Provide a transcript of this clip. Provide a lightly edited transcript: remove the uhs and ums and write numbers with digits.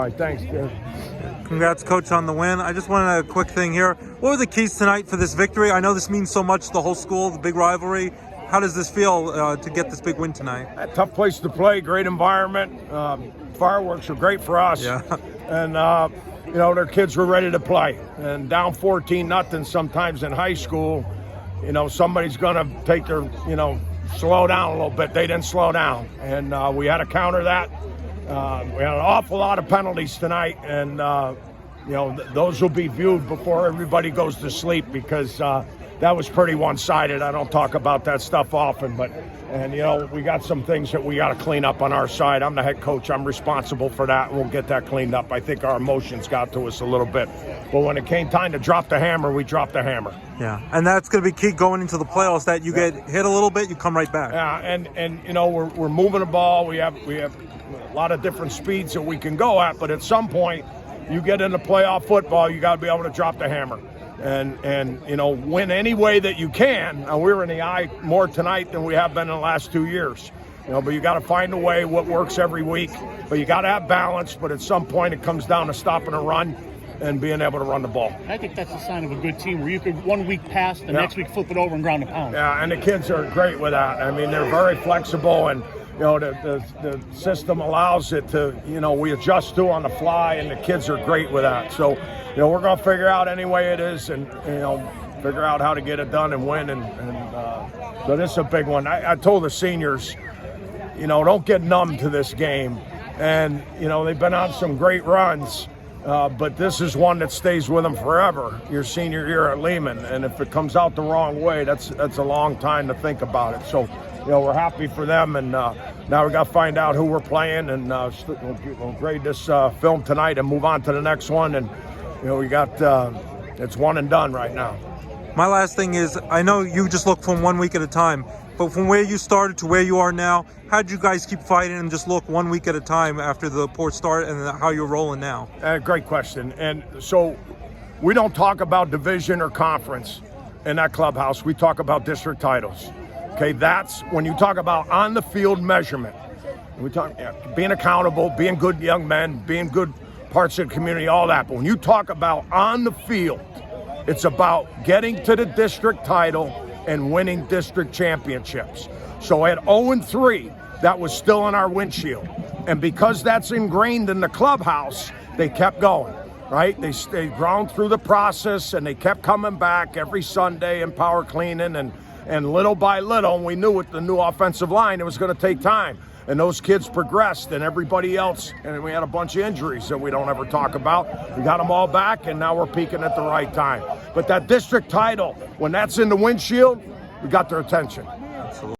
right, thanks, Jeff. Congrats, Coach, on the win. I just wanted a quick thing here. What were the keys tonight for this victory? I know this means so much to the whole school, the big rivalry. How does this feel to get this big win tonight? A tough place to play, great environment. Fireworks are great for us. Yeah. And, their kids were ready to play. And down 14-0 sometimes in high school, somebody's going to take their, slow down a little bit. They didn't slow down. And we had to counter that. We had an awful lot of penalties tonight. And, those will be viewed before everybody goes to sleep because that was pretty one-sided. I don't talk about that stuff often, and we got some things that we got to clean up on our side. I'm the head coach. I'm responsible for that. We'll get that cleaned up. I think our emotions got to us a little bit. But when it came time to drop the hammer, we dropped the hammer. Yeah, and that's going to be key going into the playoffs, that you get hit a little bit, you come right back. Yeah, and we're moving the ball. We have a lot of different speeds that we can go at, but at some point, you get into playoff football, you got to be able to drop the hammer. And win any way that you can. Now, we're in the eye more tonight than we have been in the last 2 years. But you got to find a way what works every week. But you got to have balance. But at some point, it comes down to stopping a run and being able to run the ball. I think that's a sign of a good team where you could 1 week pass, the next week flip it over and ground a pound. Yeah, and the kids are great with that. I mean, they're very flexible, and the system allows it to, we adjust to on the fly, and the kids are great with that. So, we're going to figure out any way it is and, figure out how to get it done and win. And so this is a big one. I told the seniors, don't get numb to this game. And, they've been on some great runs, but this is one that stays with them forever, your senior year at Lehman. And if it comes out the wrong way, that's a long time to think about it. So, we're happy for them, and now we got to find out who we're playing, and we'll grade this film tonight and move on to the next one. And we got it's one and done right now. My last thing is, I know you just look from 1 week at a time, but from where you started to where you are now, how did you guys keep fighting and just look 1 week at a time after the poor start and how you're rolling now? Great question. And so we don't talk about division or conference in that clubhouse. We talk about district titles. Okay, that's when you talk about on-the-field measurement. We talk being accountable, being good young men, being good parts of the community, all that. But when you talk about on the field, it's about getting to the district title and winning district championships. So at 0-3, that was still in our windshield. And because that's ingrained in the clubhouse, they kept going, right? They ground through the process, and they kept coming back every Sunday and power cleaning, and little by little, we knew with the new offensive line, it was going to take time. And those kids progressed, and everybody else, and we had a bunch of injuries that we don't ever talk about. We got them all back, and now we're peaking at the right time. But that district title, when that's in the windshield, we got their attention.